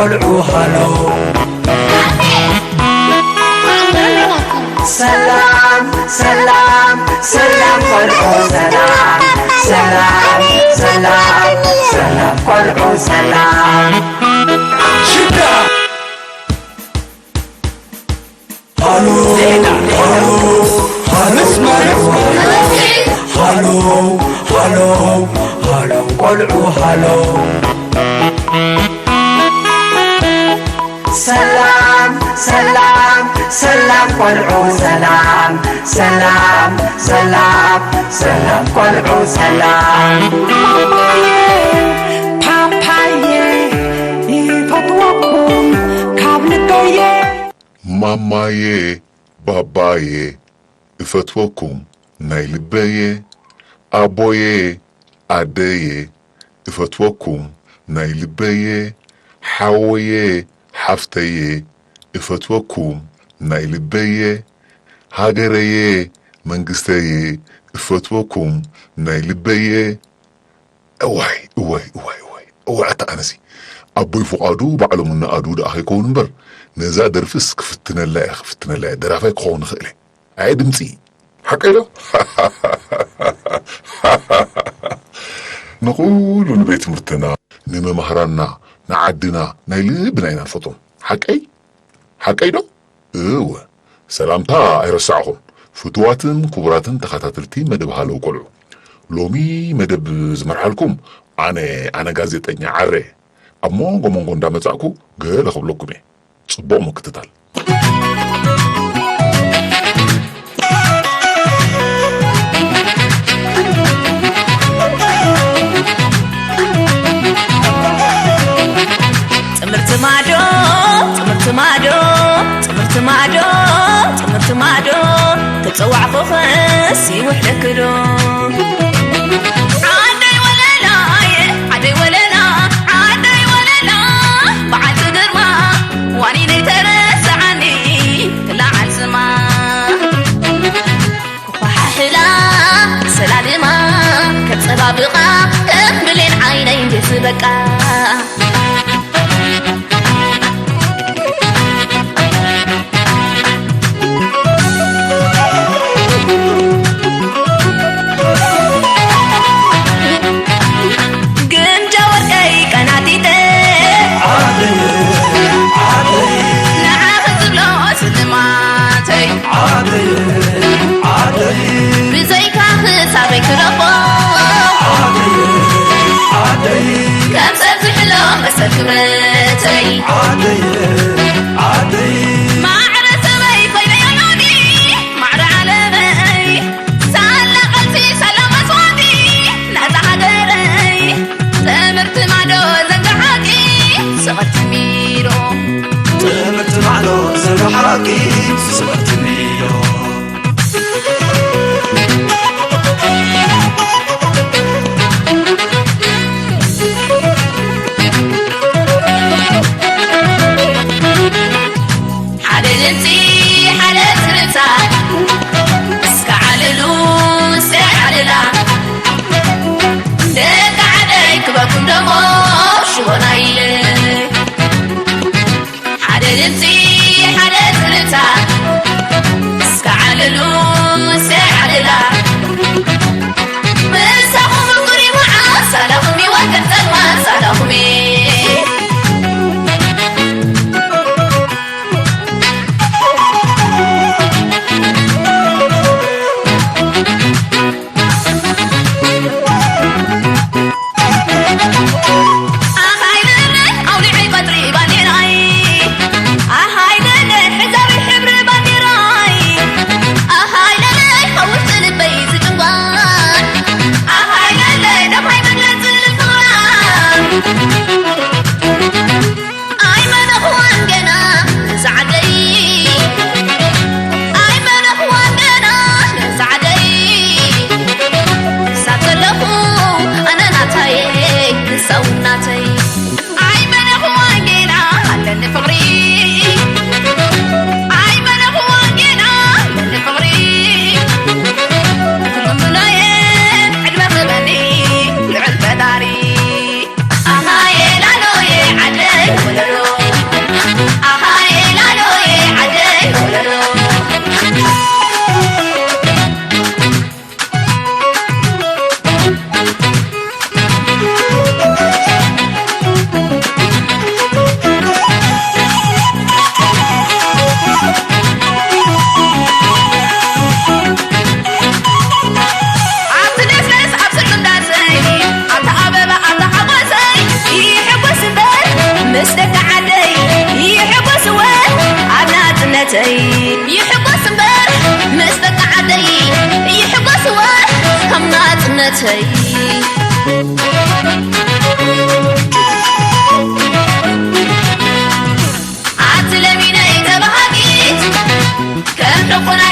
قلعو هلو سلام سلام سلام قلعو سلام سلام سلام سلام قلعو سلام شدة هلو هلو هلو اسمع هلو هلو هلو قلعو هلو سلام سلام سلام قلعو سلام سلام سلام سلام قلعو سلام ماماي باباي افتوكم نايلبي ابوي ادي افتوكم نايلبي حوي حفتي افتوكم نايلبي هاجري منغستي افتوكم نايلبي اوي اوي اوي اوي اتانسي أبوي فؤادو بعلو من أدو دا أخي كون بر نزا درفس كفتنا الله درافي كون خيلي عيد متي حكي له نقول البيت مرتنا نما مهرنا نعدنا نايلبنا ينا الفطن حكي له ايوه سلامتا ايرسعهم فتواتن كبراتن تخاتاتلتي مدب هالو قلعو لومي مدب زمرحالكم أنا غازيتني عري أمو قمون قندا متاكو قال أخبلوكم صبو مكتتال تمرت مادو تتصوع فخس يوحدك دو سلالما كملين عينين تسبكا كمرتي عادي ما عرفت بي فينا يوني ما على بي سال قلبي سلام اسودي نازع حدري تمرت معدو زنقحاكي صغرت ميرو تمرت معدو زنقحاكي صغرت ميرو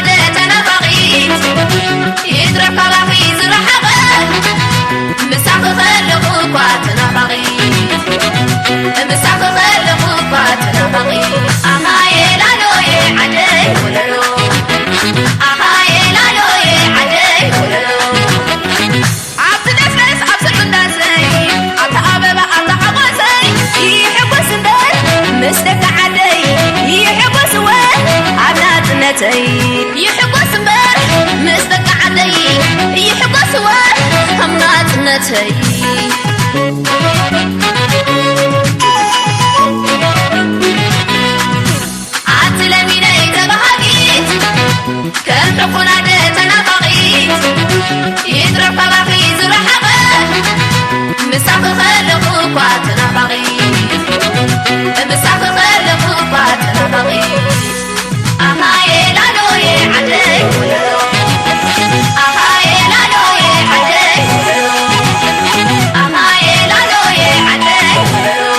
نادت أنا بغيت يدرك رخي زرحبة مساق خلقوا قواتنا بغيت مساق خلقوا قواتنا بغيت أهاي لالو عدي وللو أهاي لالو عدي وللو عبد الناس عبد الناسي عبد أبابا عبد عباسي يحبس الدار مستك عدي يحبس وين عبنات نتي يحبس مبار مستك عدي يحبس وين همنات نتي كم تكون عدتنا بغيت يدرك بغي زرحبة مساق خلقوا قواتنا بغيت مساق خلقوا قواتنا بغيت أهاي لالو عدي وللو أهاي لالو عدي وللو أهاي لالو عدي وللو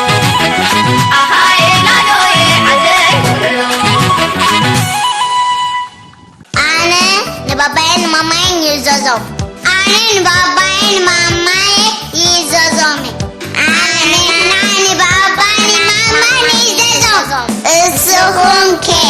أهاي لالو عدي وللو Babain mamay yizozom. Anen babain mamay yizozom. Anen babain mamay yizozom. Isuhunke.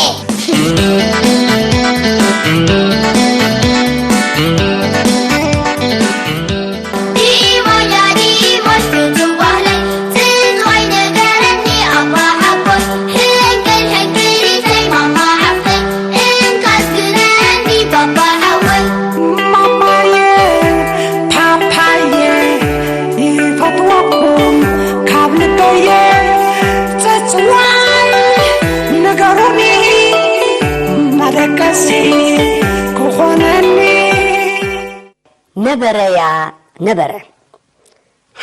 ነበረ ነበረ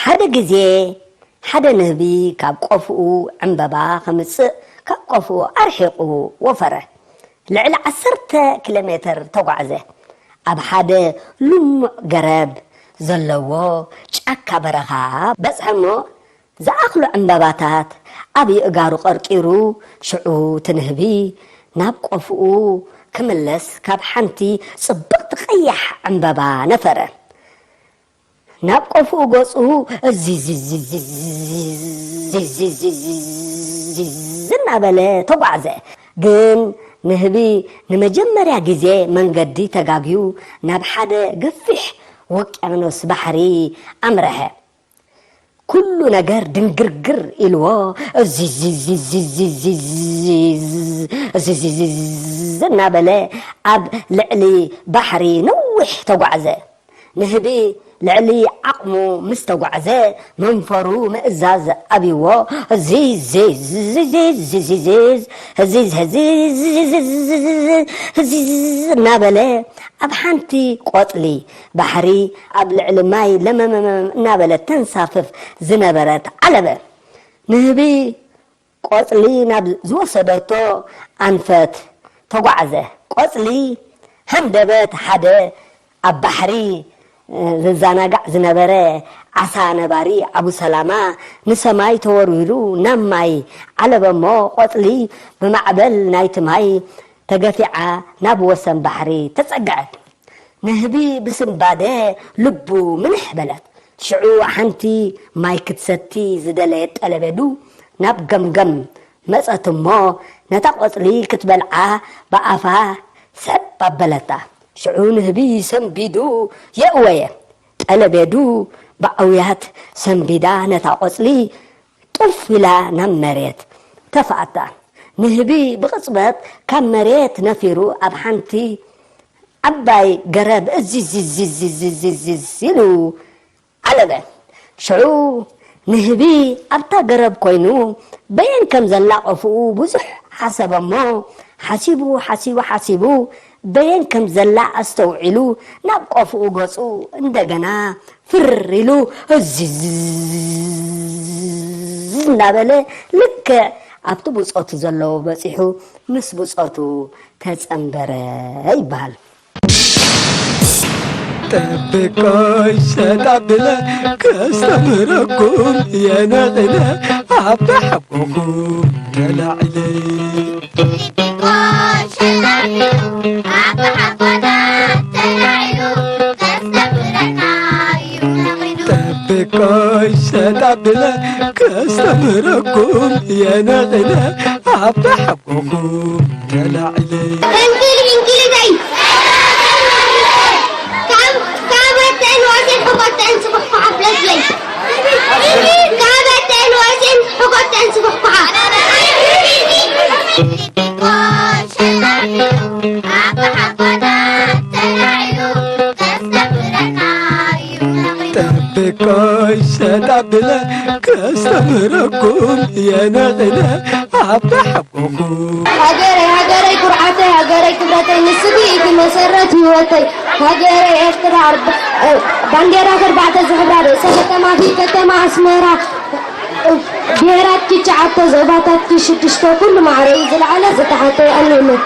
ሓደ ግዜ ሓደ ንህቢ ካብ ቆፍኡ ዕምበባ ከምፅእ ካብ ቆፍኡ ኣርሒቑ ወፈረ ልዕሊ 10 ኪሎ ሜትር ተጓዕዘ ኣብ ሓደ ልሙዕ ገረብ ዘለዎ ጫካ በረኻ በፅሐሞ ዝኣኽሉ ዕምበባታት ኣብ ይእጋሩ ቀርቂሩ ሽዑ ትንህቢ ናብ ቆፍኡ ክምለስ ካብ ሓንቲ ጽብቕቲ ቀያሕ ዕምበባ ነፈረ ናብ ቆፍኡ ገጹ ዝናበለ ተጓዕዘ ግን ንህቢ ንመጀመርያ ግዜ መንገዲ ተጋግዩ ናብ ሓደ ገፊሕ ውቅያኖስ ባሕሪ ኣምረሐ ኩሉ ነገር ድንግርግር ኢልዎ ዝናበለ ኣብ ልዕሊ ባሕሪ ነዊሕ ተጓዕዘ ንህቢ ልዕሊ ዓቕሙ ምስ ተጓዕዘ መንፈሩ ምእዛዝ ኣብይዎ እናበለ ኣብ ሓንቲ ቆፅሊ ባሕሪ ኣብ ልዕሊ ማይ ለመመመ እናበለ ተንሳፍፍ ዝነበረት ዓለበ ንህቢ ቆፅሊ ናብ ዝወሰደቶ ኣንፈት ተጓዕዘ ቆፅሊ ሃንደበት ሓደ ኣብ ባሕሪ ዝዛናጋዕ ዝነበረ ዓሳ ነባሪ ኣቡ ሰላማ ንሰማይ ተወርዊሩ ናብ ማይ ዓለበሞ ቆፅሊ ብማዕበል ናይቲ ማይ ተገፊዓ ናብ ወሰን ባሕሪ ተጸግዐት ንህቢ ብስንባደ ልቡ ምንሕ በለት ሽዑ ሓንቲ ማይ ክትሰቲ ዝደለየት ጠለበዱ ናብ ገምገም መፀት እሞ ነታ ቆፅሊ ክትበልዓ ብኣፋ ሰብ ኣበለታ ሽዑ ንህቢ ሰንቢዱ የእወየ ጠለበዱ ብኣውያት ሰንቢዳ ነታ ቆፅሊ ጡፍ ኢላ ናብ መሬት ተፋእታ ንህቢ ብቕፅበት ካብ መሬት ነፊሩ ኣብ ሓንቲ ዓባይ ገረብ እዚዝ ኢሉ ዓለበ ሽዑ ንህቢ ኣብታ ገረብ ኮይኑ በየን ከም ዘላ ቆፍኡ ብዙሕ ሓሰበሞ ሓሲቡ በየን ከም ዘላ ኣስተውዒሉ ናብ ቆፍኡ ገፁ እንደገና ፍር ኢሉ እናበለ ልክዕ ኣብቲ ብፆቱ ዘለዎ በፂሑ ምስ ብፆቱ ተፀንበረ ይበሃል ጠብቆይ ሰጣብለ ከስተምረኩም የነቕለ ኣብ ሓቁኹም ተላዕለ ጠብቆይ ሰጣብለ كستمركم يا نغلا أبحبكم كالعلي انكلي زي كابتن وزن حقوقتين صبح بلاد لي كابتن وزن حقوقتين صبح تبكي شدبلا كستمركم يا نغلا أبحبكم هاجري قرعتي هاجري كبرتي نسبي في مسرة هوتي هاجري اختراع بانديرا كربعة زهرة سبت ما في كتما اسمرا بيرات كيشعات زباتات كيشتشتو كل ما عريز العلا زتحتي أنمي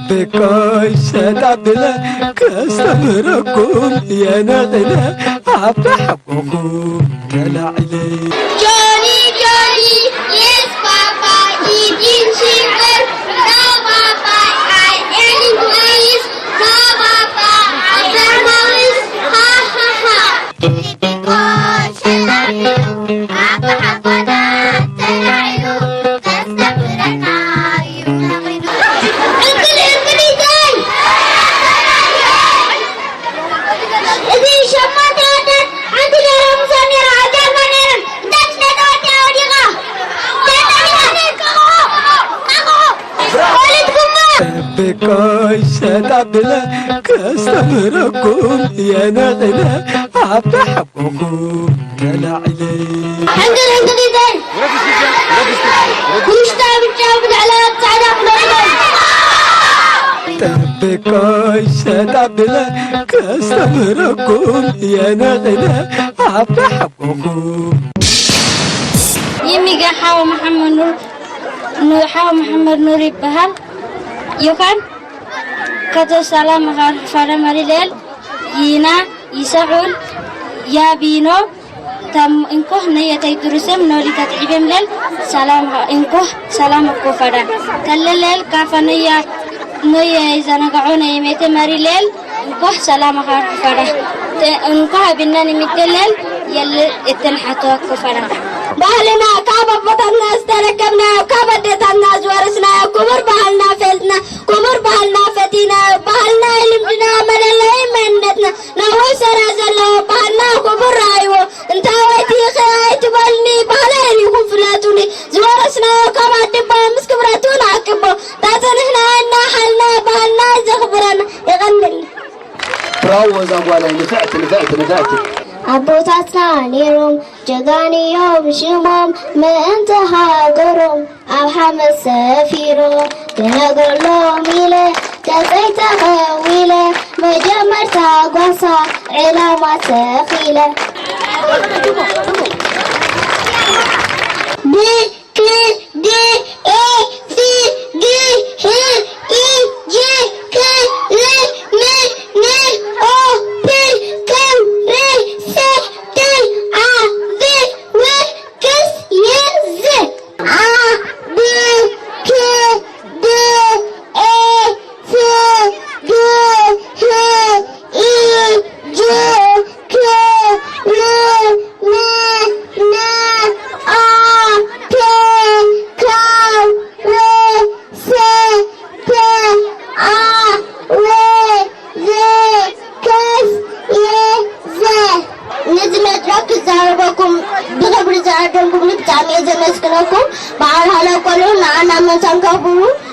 تبكي شدبلا كستمركم يا نغلا أبحبكم كالعلي Johnny, yes, Papa, eating sugar. No, Papa, I am English. No, Papa, I am English. Ha, ha, ha. انقلي زي إذا شمعت عدد عند اليوم سمير عجل منير تبكي شدبلا كستمركم يا نغلا أبحبكم كالعلي انقلي زي كلشتا بتجاوب على بتاعنا تبكي شدبلا كستمركم يا نغلا أبحبكم يمي حاو محمد نور حاو محمد نور يبهل يوكان كتو سلام فرم ريلل ينا يسعول يا بينو تم إنكو نية تيدرسم نوري تتعبم لل سلام إنكو سلام كفرا تللل كافنية نية إذا نقعون يميت مريلل إنكو سلام كفرا إنكو هبنا نمتلل يل اتنحتو كفرا بهلنا كابا بطلنا استركبنا كابا دتنا زورسنا كمر بهلنا فلتنا كمر بهلنا فتينا بهلنا علمنا مللا منتنا نهو سرازلو بهلنا كبر رايو انت ويتي خياي تبالني بهلاني كفلاتوني زورسنا كابا دبا مسكبراتونا عكبو تاتنحنا عنا حلنا بهلنا زخبرنا يغنل براوز أبوالا نفعت አቦታትና ኔሮም ጀጋንዮም ሽሞም ምእንተ ሃገሮም ኣብ ሓመድ ሰፊሮ ክነግረሎም ኢለ ተፀይተኸዊለ መጀመርታ ጓሳ ዕላማ ተኺለ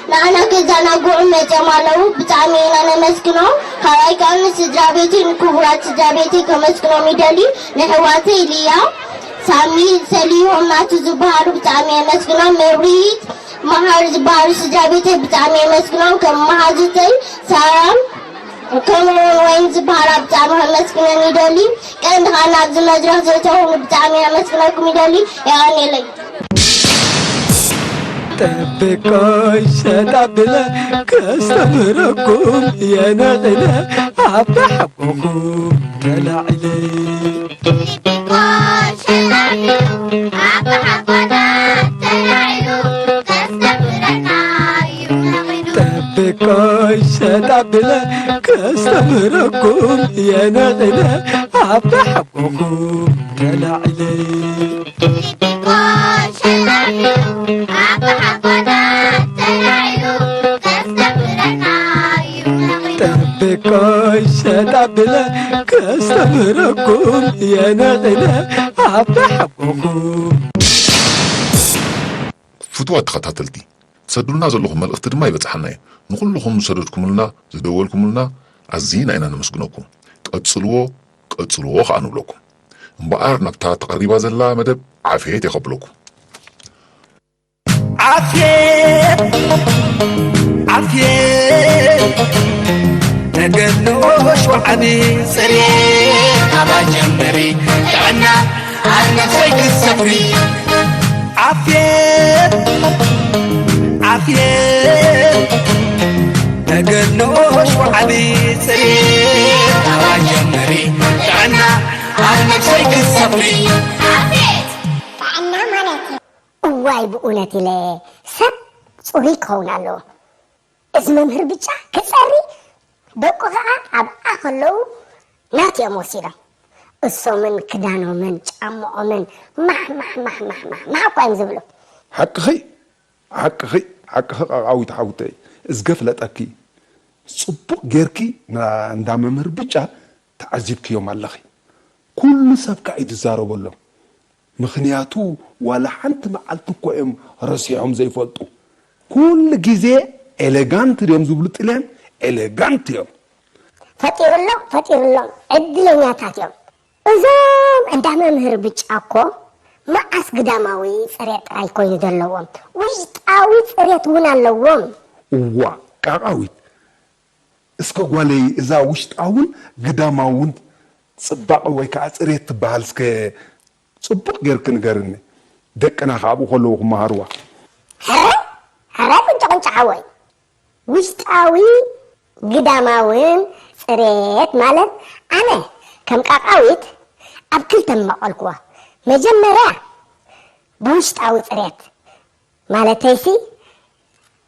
نانا كزانا قول مجمالو بتعمينا نمسكنو خلاي كان سدرابيتي نكبرات سدرابيتي كمسكنو ميدالي نحواتي ليا سامي سليهم ناتو زبارو بتعمينا مسكنو مريد مهار زبارو سدرابيتي بتعمينا مسكنو كم مهاجتي سارام كمرون وين زبارة بتعمينا مسكنو ميدالي كان دخلنا زمجرة زيتهم بتعمينا مسكنو ميدالي يعني لي ጠብቆይ ሸጣብለ ከስተምረኩም የነቕለ ዓባ ሓቆኹም ተላዕለ ጠብቆይ ሸጣብለ ከስተምረኩም የነቕለ ዓባ ሓቆኹም ተላዕለ ጠብቆይ ሸጣብለ ከስተምረኩም የነቕለ ዓባ ሓቆኹም ፍትዋት ተኸታተልቲ ትሰድሉና ዘለኹም መልእኽቲ ድማ ይበፅሓና እዩ ንኹልኹም ዝሰደድኩምልና ዝደወልኩምልና ኣዝና ኢና ነመስግነኩም ቀፅልዎ ቀፅልዎ ከዓ ንብለኩም እምበኣር ናብታ ተቐሪባ ዘላ መደብ ዓፍየት የኸብለኩም ዓፍየት ዓፍየት ተገኖሽ ወዓቢ ፅሬት ኣባጀመሪ ጥዕና ኣነሰይ ክሰፍሪ ዓፍየት ዓፍየት ተገኖሽ ወዓቢ ፅሬት ኣባጀመሪ ጥዕና ኣነሰይ ክሰፍሪ ጥዕና ማለት እዋይ ብእውነት ኢለ ሰብ ፅሩይ ክኸውን ኣለዎ እዚ መምህር ብጫ ክፀሪ ደቁ ከዓ ኣብኣ ከለዉ ናትዮም ወሲዶም እሶምን ክዳኖምን ጫምኦምን ማሕ እኳ እዮም ዝብሉ ሓቅኺ ቃቃዊት ሓውተይ እዝገፍለጠኪ ፅቡቅ ጌርኪ እንዳ መምህር ብጫ ተዓዚብክዮም ኣለኺ ኩሉ ሰብ ከዓ ይትዛረበሎም ምክንያቱ ዋላ ሓንቲ መዓልቲ እኮ እዮም ረሲዖም ዘይፈልጡ ኩሉ ግዜ ኤሌጋንት እዮም ዝብሉ ጥልያን ኤሌጋንት እዮም ፈጢሩሎም ዕድለኛታት እዮም እዞም እንዳ መምህር ብጫ እኮ መዓስ ግዳማዊ ፅሬት ጥራይ ኮይኑ ዘለዎም ውሽጣዊ ፅሬት እውን ኣለዎም እዋ ቃቃዊት እስከ ጓለይ እዛ ውሽጣውን ግዳማውን ፅባቐ ወይ ከዓ ፅሬት ትበሃል እስከ ፅቡቅ ጌርክ ንገርኒ ደቅና ካብኡ ከለዉ ክመሃርዋ ሕረ ቁንጫ ሓወይ ውሽጣዊ ግዳማውን ፅሬት ማለት ኣነ ከም ቃቃዊት ኣብ ክልተ መቐልክዋ መጀመርያ ብውሽጣዊ ፅሬት ማለተይሲ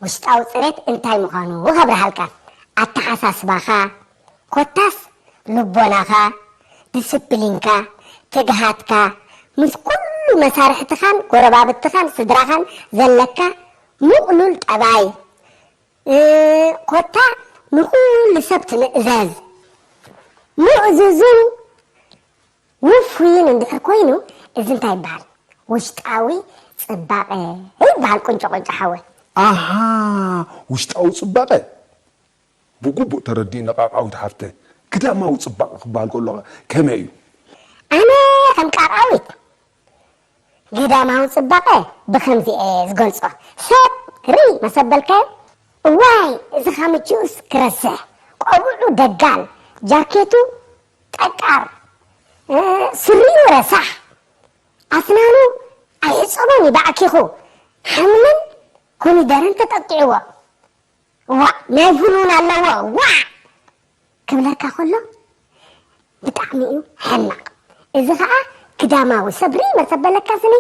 ውሽጣዊ ፅሬት እንታይ ምዃኑ ከብረሃልካ ኣተሓሳስባኻ ኮታስ ልቦናኻ ዲስፕሊንካ ትግሃትካ ምስ ኩሉ መሳርሕትኻን ጎረባብትኻን ስድራኻን ዘለካ ምቕሉል ጠባይ ኮታ ንኩሉ ሰብ ትምእዘዝ ምእዝዝን ውፍይን እንድሕር ኮይኑ እዚ እንታይ ይበሃል ውሽጣዊ ፅባቐ ይበሃል ቁንጮ ሓወይ ኣሃ ውሽጣዊ ፅባቐ ብግቡእ ተረዲእና ቃቃዊት ሓፍተ ግዳማዊ ፅባቐ ክበሃል ከሎ ከመይ እዩ ኣነ ከም ቃቃዊት ግዳማዊ ፅባቐ ብከምዚአ ዝገልፆ ሰብ ርኢ መሰበልካዮ እዋይ እዚ ካምችኡስ ክረስሕ ቆቡዑ ደጋል ጃኬቱ ጠቃር ስሪኡ ረሳሕ ኣስናኑ ኣይዕፀቦን ይባዕኪኹ ሓምልን ኮሚደረን ተጠቂዕዎ ዋ ናይ ፍሉን ኣለዎ ዋ ክብለካ ከሎ ብጣዕሚ እዩ ሕማቕ እዚ ከዓ ግዳማዊ ሰብሪ መሰበለካ ስኒ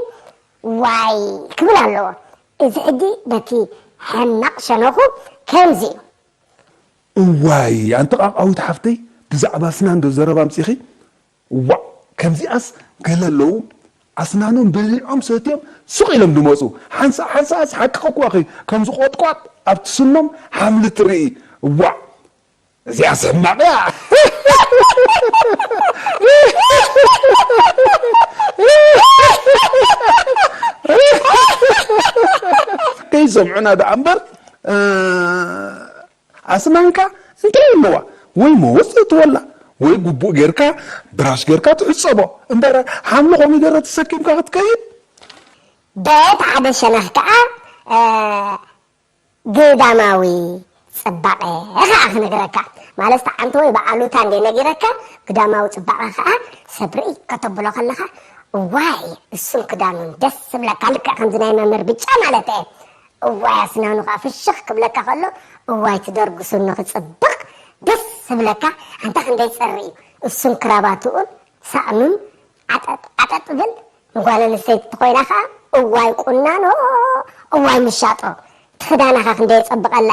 ዋይ ክብል ኣለዎ እዚ ሕጂ በቲ ሕማቕ ሸነኹ ከምዚ እዩ እዋይ ኣንተ ቃቃዊት ሓፍተይ ብዛዕባ ኣስናን ዶ ዘረባ ምፅኺ ዋ ከምዚኣስ ገለ ኣለዉ ኣስናኖም በሊዖም ሰትዮም ሱቕ ኢሎም ድመፁ ሓንሳኣስ ሓቅኸ እኳ ከም ዝቆጥቋጥ ኣብቲ ስኖም ሓምሊ ትርኢ እዋ እዚኣ ሰማቕ እያ ከይሰምዑና ዳኣ እምበር ኣስናንካ እንታይ ኣለዋ ወይ መወፅእ ትወላ ወይ ጉቡእ ጌርካ ብራሽ ጌርካ ትዕፀቦ እምበር ሓምሊ ኮሚደረ ተሰኪምካ ክትከይድ በቲ ሓደ ሸነኽ ከዓ ግዳማዊ ፅባቐ ከዓ ክነግረካ ማለት ሓንቲ ወይ በዓሉታ እንደ ነጊረካ ግዳማዊ ፅባቐ ከዓ ሰብሪ ከተብሎ ከለካ ዋይ እሱን ክዳኑን ደስ ዝብለካ ልክዕ ከምዚ ናይ መምህር ብጫ ማለት እየ እዋይ ኣስናኑ ከዓ ፍሽኽ ክብለካ ከሎ እዋይ ትደርግሱ ንክፅብቕ ደስ ዝብለካ አንታ ክንደይ ፀሪ እዩ እሱን ክራባትኡን ሳእኑን ዓጠጥ ብል ንጓል ኣንስተይቲ ኮይና ከዓ እዋይ ቁናኖ እዋይ ምሻጦ ትኽዳናኻ ክንደይ ፀብቐላ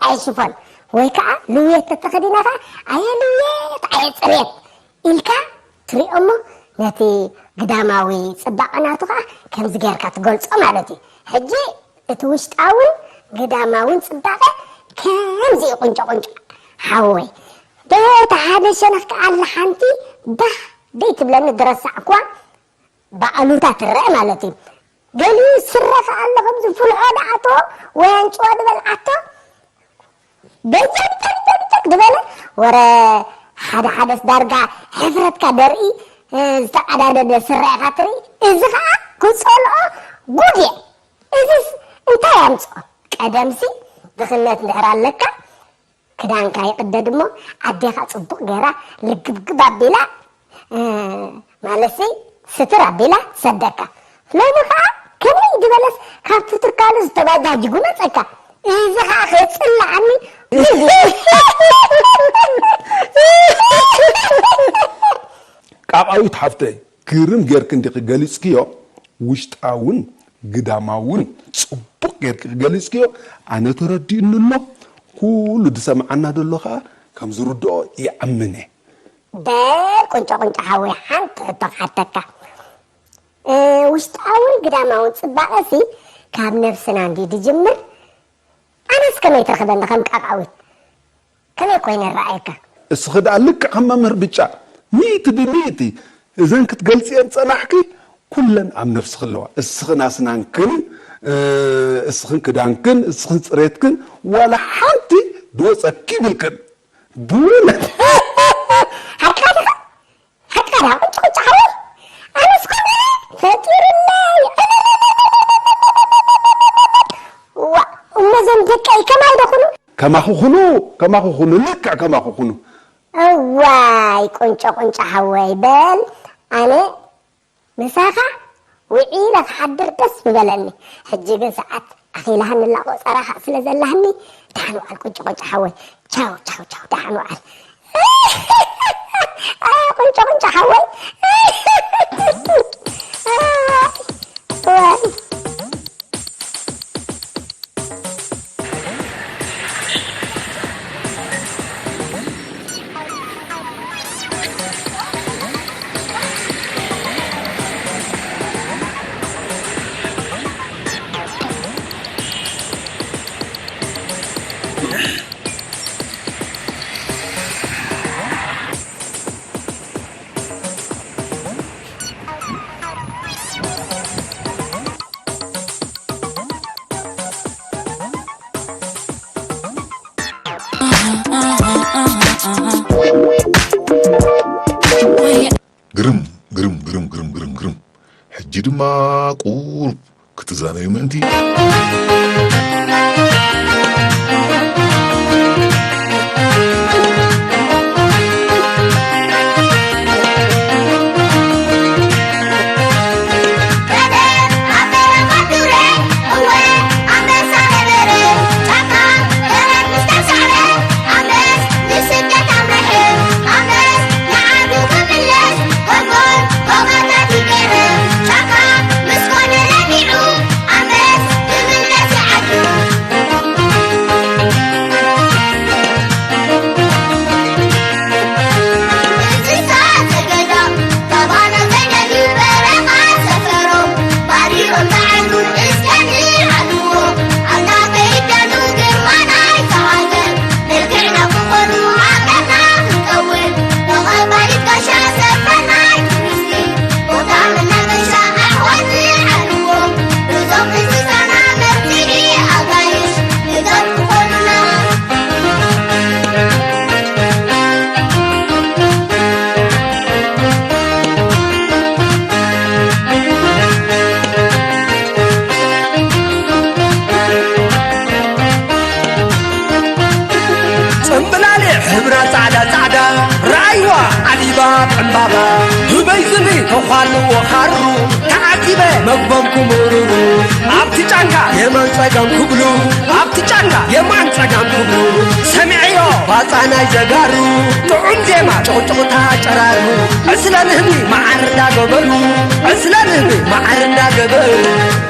ኣየሽፎን ወይ ከዓ ልውየት ተተኸዲናኻ ኣየ ልውየት ኣየ ፅሬት ኢልካ ትሪኦ እሞ ነቲ ግዳማዊ ፅባቐናቱ ከዓ ከምዚ ጌርካ ትገልፆ ማለት እዩ ሕጂ እቲ ውሽጣውን ግዳማውን ፅባቐ ከምዚ ቁንጮ ሓወይ በታ ሓደ ሸነኽ ከዓ ኣላ ሓንቲ ባህ ደይ ትብለኒ ድረሳዕ እኳ በኣሉታ ትርአ ማለት እዩ ገሊኡ ስረ ከዓ ኣሎ ከምዚ ፍልዖ ደኣቶ ወይ ኣንጭዋ ድበልዓቶ በጨቅ ድበለ ወረ ሓደስ ዳርጋ ሕፍረትካ ደርኢ ዝተቀዳደደ ስራዕካ ትርኢ እዚ ከዓ ክፀልኦ ጉድ እየ እዚስ እንታይ ኣምፅኦ ቀደምሲ ድኽነት እንድሕር ኣለካ ክዳንካ ይቅደድ እሞ ኣዴኻ ፅቡቅ ገይራ ልግብግብ ኣቢላ ማለሲ ስትር ኣቢላ ትሰደካ ሎሚ ከዓ ከመይ ድበለስ ካብቲ ትካሉ ዝተባዳጅጉ መፀካ እዚ ከዓ ክፅላዓኒ ቃቃዊት ሓፍተይ ግርም ጌርክ እንዲ ክገሊፅክዮ ውሽጣውን ግዳማውን ፅቡቅ ጌርክ ክገሊፅክዮ ኣነ ተረዲእንሎ ኩሉ ድሰምዓና ደሎ ከዓ ከም ዝርድኦ ይኣምነ ቁንጮ ሓወይ ሓንቲ ሕቶ ክሓተካ ውሽጣውን ግዳማውን ፅባቐሲ ካብ ነፍስና እንዲ ድጅምር ኣነስ ከመይ ትረክበኒ ከም ቃቃዊት ከመይ ኮይነ ረኣየካ እስኺ ደኣ ልክዕ ከም መምህር ብጫ ሚእቲ ብሚእቲ እዘን ክትገልፅየን ፀናሕኪ ኩለን ኣብ ነፍስክ ኣለዋ እስኽን ኣስናንክን እስኽን ክዳንክን እስኽን ፅሬትክን ዋላ ሓንቲ ድወፀኪ ይብልክን ብውለት ሓትካ ቁጭ ሓወይ ኣነስ ኮነ ፈጢርናይ እነዘን ደቀይ ከማይ ደኹኑ ከማኽኹኑ ልክዕ ከማኽኹኑ እዋይ ቁንጮ ሓወይ በል ኣነ ምሳኻ ውዒለ ክሓድር ደስ ምበለኒ ሕጂ ግን ሰዓት ኣኺልሃኒ ላቆ ፀራኻ ስለ ዘለሃኒ ዳሓን ዋዓል ቁንጮ ሓወይ ቻው ዳሓን ዋዓል ቁንጮ ሓወይ ግርም ሕጂ ድማ ቁርብ ክትዛነዩ ምእንቲ عمبابا هبي زمي تخالو وخارو تعال عزيبة مقبمكم ورورو عبتي جانكا يمان تاقام كبلو عبتي جانكا يمان تاقام كبلو سمعيو باطانا يزاقارو طعون زيما چوچوتا چرارو أسلان همي معردا قبلو أسلان همي معردا قبلو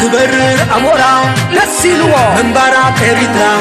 كبرر أمورا نسيلوا منبارا كريترا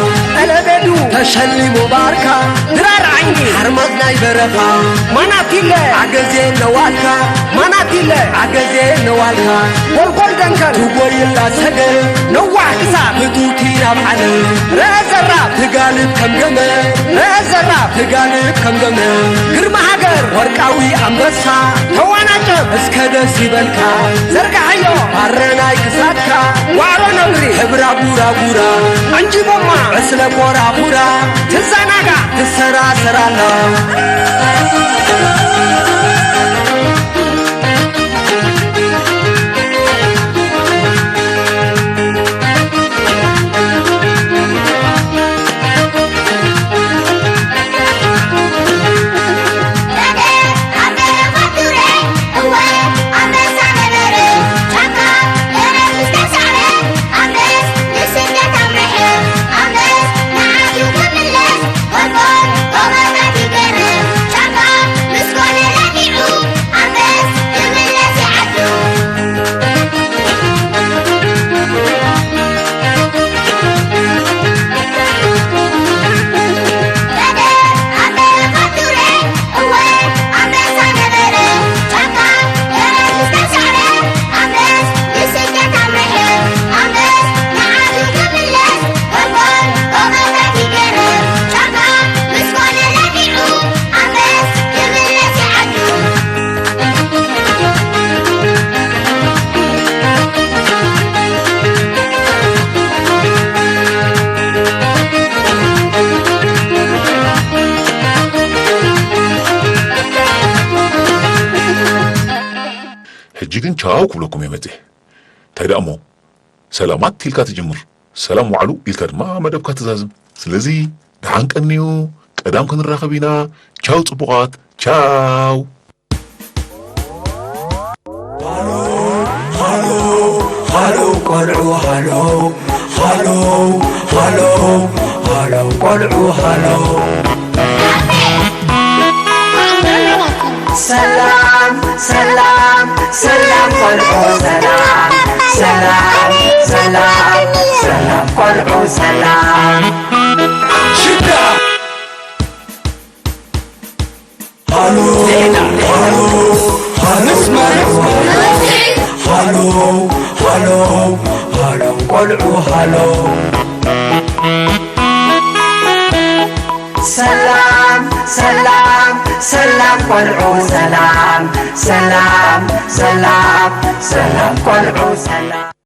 ألبدو تشلي مباركا درار عيني حرمتنا يبرقا مناتيلة عجزين نوالكا مناتيلة عجزين نوالكا والقول دنكا تقول يلا سجل نوع كسا بتوتينا بعلي رازرا تقالب كم جمل رازرا تقالب كم جمل قرم حقر ورقاوي أمبسا هوانا جم اسكدس يبنكا زرقا حيو عرنا يكساتكا وعرو نمري حبرا بورا بورا انجي بوما اسلا بورا بورا تزاناغا تسرا سرالا حجيكن شاو كلكم يمتي تيدأمو سلامات تلك تجمر سلام وعلو يلكد ما مدبك تزازم سلزي دعانك أنيو قدام كن الرخبينا شاو طبقات شاو هالو قلعو هالو هالو هالو هالو قلعو هالو سلام سلام سلام قلعو سلام سلام سلام سلام قلعو سلام شدة هالو هالو هالو هالو هالو هالو قلعو هالو سلام سلام سلام قلعو سلام سلام سلام سلام قلعو سلام